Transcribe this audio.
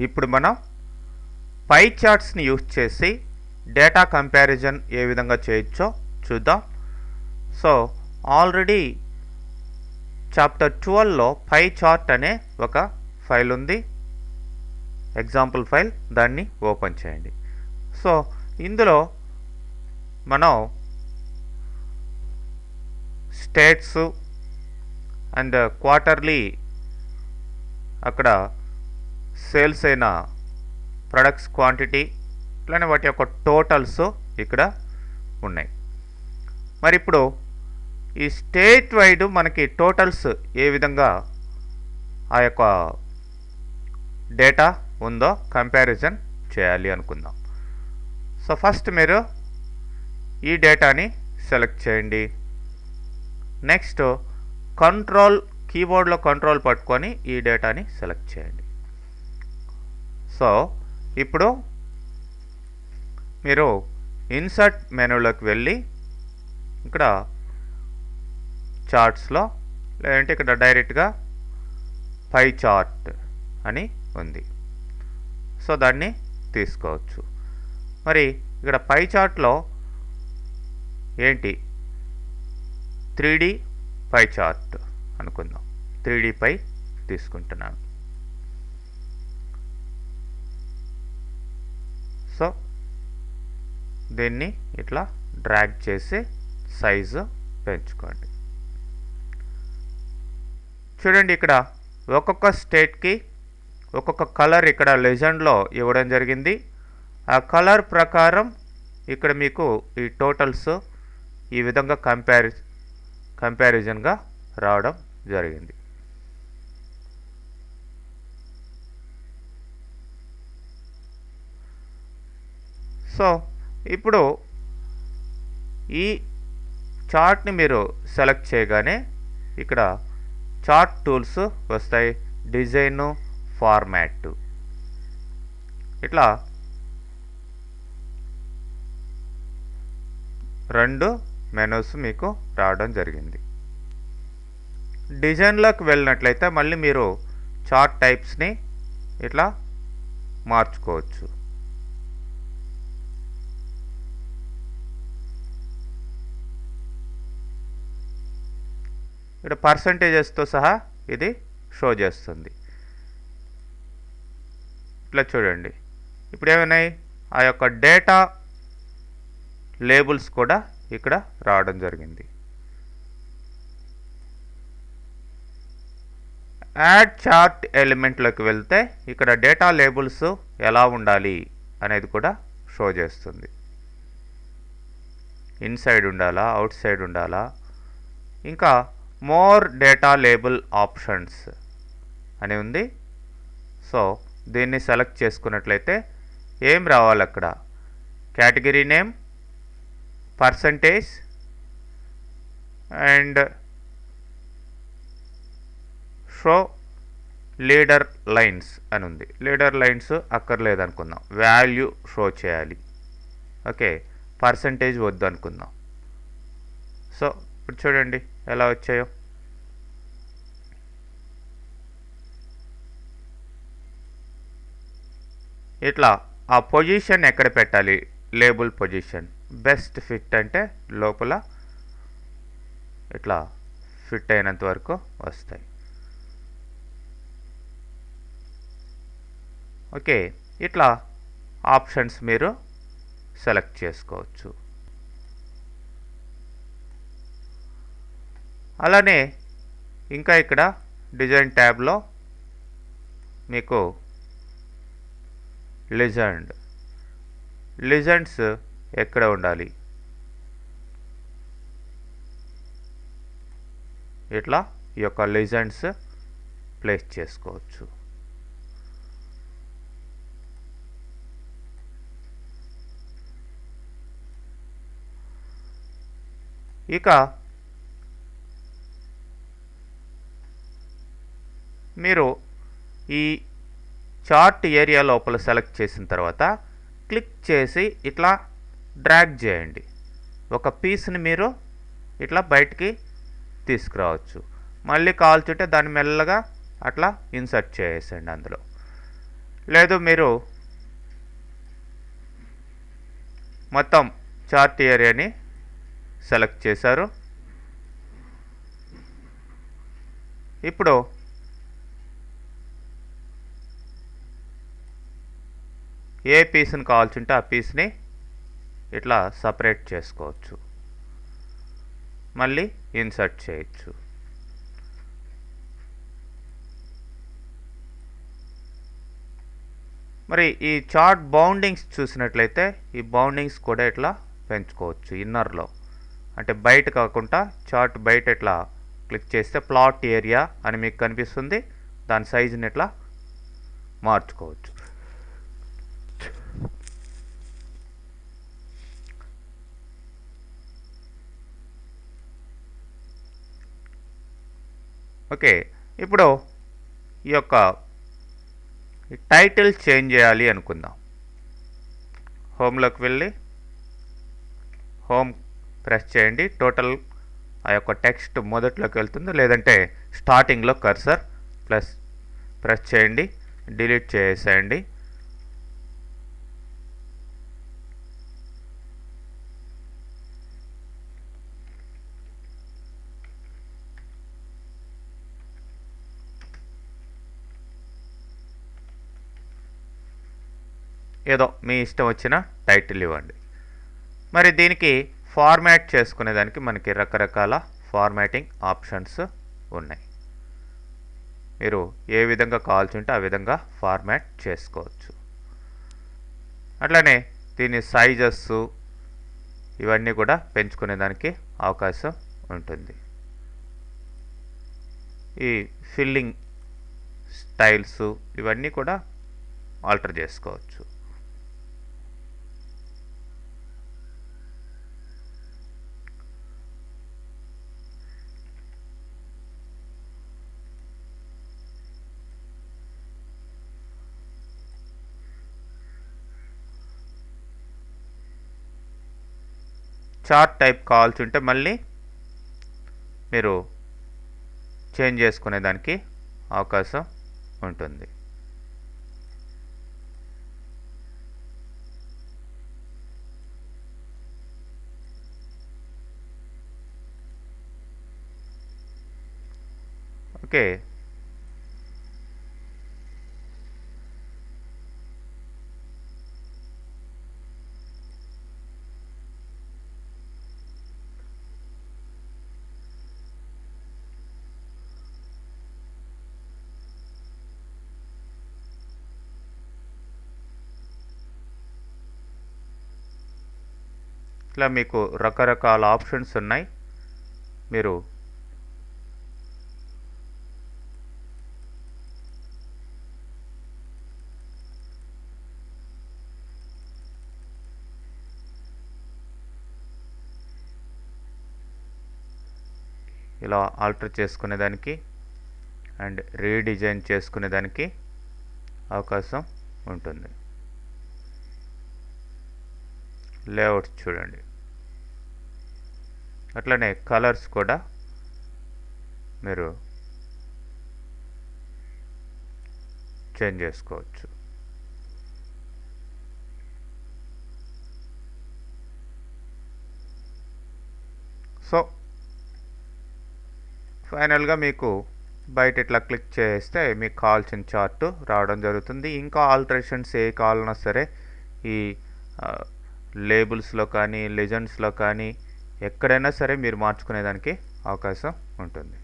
ఇప్పుడు మనం పై చార్ట్స్ని యూజ్ చేసి డేటా కంపారిజన్ ఏ విధంగా చేయొచ్చో చూద్దాం. సో ఆల్రెడీ చాప్టర్ 12లో పై చార్ట్ అనే ఒక ఫైల్ ఉంది, ఎగ్జాంపుల్ ఫైల్. దాన్ని ఓపెన్ చేయండి. సో ఇందులో మనం స్టేట్స్ అండ్ క్వార్టర్లీ అక్కడ సేల్స్ అయిన ప్రొడక్ట్స్ క్వాంటిటీ ఇట్లానే వాటి యొక్క టోటల్స్ ఇక్కడ ఉన్నాయి. మరి ఇప్పుడు ఈ స్టేట్ వైడ్ మనకి టోటల్స్ ఏ విధంగా ఆ యొక్క డేటా ఉందో కంపారిజన్ చేయాలి అనుకుందాం. సో ఫస్ట్ మీరు ఈ డేటాని సెలెక్ట్ చేయండి. నెక్స్ట్ కంట్రోల్ కీబోర్డ్లో కంట్రోల్ పట్టుకొని ఈ డేటాని సెలెక్ట్ చేయండి. సో ఇప్పుడు మీరు ఇన్సర్ట్ మెనూలోకి వెళ్ళి ఇక్కడ చార్ట్స్లో లేదంటే ఇక్కడ డైరెక్ట్గా పై చార్ట్ అని ఉంది. సో దాన్ని తీసుకోవచ్చు. మరి ఇక్కడ పై చార్ట్లో ఏంటి 3D పై చార్ట్ అనుకుందాం. 3D పై తీసుకుంటున్నాను. సో దీన్ని ఇట్లా డ్రాగ్ చేసి సైజు పెంచుకోండి. చూడండి, ఇక్కడ ఒక్కొక్క స్టేట్కి ఒక్కొక్క కలర్ ఇక్కడ లెజెండ్లో ఇవ్వడం జరిగింది. ఆ కలర్ ప్రకారం ఇక్కడ మీకు ఈ టోటల్స్ ఈ విధంగా కంపారిజన్గా రావడం జరిగింది. సో ఇప్పుడు ఈ చార్ట్ని మీరు సెలెక్ట్ చేయగానే ఇక్కడ చార్ట్ టూల్స్ వస్తాయి. డిజైను, ఫార్మాట్, ఇట్లా రెండు మెనూస్ మీకు రావడం జరిగింది. డిజైన్లోకి వెళ్ళినట్లయితే మళ్ళీ మీరు చార్ట్ టైప్స్ని ఇట్లా మార్చుకోవచ్చు. ఇక్కడ పర్సంటేజెస్తో సహా ఇది షో చేస్తుంది. ఇట్లా చూడండి, ఇప్పుడు ఏమైనాయి, ఆ యొక్క డేటా లేబుల్స్ కూడా ఇక్కడ రావడం జరిగింది. యాడ్ చార్ట్ ఎలిమెంట్లోకి వెళ్తే ఇక్కడ డేటా లేబుల్స్ ఎలా ఉండాలి అనేది కూడా షో చేస్తుంది. ఇన్సైడ్ ఉండాలా, అవుట్ సైడ్ ఉండాలా, ఇంకా మోర్ డేటా లేబుల్ ఆప్షన్స్ అని ఉంది. సో దీన్ని సెలెక్ట్ చేసుకున్నట్లయితే ఏం రావాలి అక్కడ, category name, percentage and show leader lines అని ఉంది. లీడర్ లైన్స్ అక్కర్లేదు అనుకుందాం, వాల్యూ షో చేయాలి. ఓకే, పర్సంటేజ్ వద్దు అనుకుందాం. సో ఇప్పుడు చూడండి ఎలా వచ్చాయో. ఇట్లా ఆ పొజిషన్ ఎక్కడ పెట్టాలి, లేబుల్ పొజిషన్ బెస్ట్ ఫిట్ అంటే లోపల ఇట్లా ఫిట్ అయినంత వరకు వస్తాయి. ఓకే, ఇట్లా ఆప్షన్స్ మీరు సెలెక్ట్ చేసుకోవచ్చు. అలానే ఇంకా ఇక్కడ డిజైన్ ట్యాబ్లో మీకు లిజెండ్స్ ఎక్కడ ఉండాలి, ఇట్లా ఈ యొక్క లిజెండ్స్ ప్లేస్ చేసుకోవచ్చు. ఇక మీరు ఈ చార్ట్ ఏరియా లోపల సెలెక్ట్ చేసిన తర్వాత క్లిక్ చేసి ఇట్లా డ్రాగ్ చేయండి. ఒక పీస్ని మీరు ఇట్లా బయటికి తీసుకురావచ్చు. మళ్ళీ కాల్చుంటే దాన్ని మెల్లగా అట్లా ఇన్సర్ట్ చేసేయండి అందులో. లేదు మీరు మొత్తం చార్ట్ ఏరియాని సెలెక్ట్ చేశారు. ఇప్పుడు ఏ పీస్ని కావాల్సి ఉంటే ఆ పీస్ని ఇట్లా సపరేట్ చేసుకోవచ్చు, మళ్ళీ ఇన్సర్ట్ చేయొచ్చు. మరి ఈ చార్ట్ బౌండింగ్స్ చూసినట్లయితే ఈ బౌండింగ్స్ కూడా ఇట్లా పెంచుకోవచ్చు ఇన్నర్లో, అంటే బయట కాకుండా చార్ట్ బయట ఇట్లా క్లిక్ చేస్తే ప్లాట్ ఏరియా అని మీకు కనిపిస్తుంది, దాని సైజుని ఇట్లా మార్చుకోవచ్చు. ఓకే, ఇప్పుడు ఈ యొక్క టైటిల్ చేంజ్ చేయాలి అనుకుందాం. హోమ్లోకి వెళ్ళి హోమ్ ప్రెస్ చేయండి, టోటల్ ఆ యొక్క టెక్స్ట్ మొదట్లోకి వెళ్తుంది, లేదంటే స్టార్టింగ్లో కర్సర్ ప్రెస్ చేయండి, డిలీట్ చేసేయండి. ఏదో మీ ఇష్టం వచ్చిన టైటిల్ ఇవ్వండి. మరి దీనికి ఫార్మాట్ చేసుకునేదానికి మనకి రకరకాల ఫార్మాటింగ్ ఆప్షన్స్ ఉన్నాయి. మీరు ఏ విధంగా కావాల్సి ఉంటే ఆ విధంగా ఫార్మాట్ చేసుకోవచ్చు. అట్లనే దీని సైజెస్ ఇవన్నీ కూడా పెంచుకునేదానికి అవకాశం ఉంటుంది. ఈ ఫిల్లింగ్ స్టైల్స్ ఇవన్నీ కూడా ఆల్టర్ చేసుకోవచ్చు. చార్ట్ టైప్ కావాల్సి ఉంటే మళ్ళీ మీరు చేంజ్ చేసుకునేదానికి అవకాశం ఉంటుంది. ఓకే, ఇట్లా మీకు రకరకాల ఆప్షన్స్ ఉన్నాయి. మీరు ఇలా ఆల్టర్ చేసుకునేదానికి అండ్ రీడిజైన్ చేసుకునేదానికి అవకాశం ఉంటుంది. లేఅవుట్స్ చూడండి, అట్లనే కలర్స్ కూడా మీరు చేంజ్ చేసుకోవచ్చు. సో ఫైనల్గా మీకు బయట ఇట్లా క్లిక్ చేస్తే మీకు కావాల్సిన చార్ట్ రావడం జరుగుతుంది. ఇంకా ఆల్టరేషన్స్ ఏ కావాలన్నా సరే ఈ లేబుల్స్లో కానీ లెజెండ్స్లో కానీ ఎక్కడైనా సరే మీరు మార్చుకునేదానికి అవకాశం ఉంటుంది.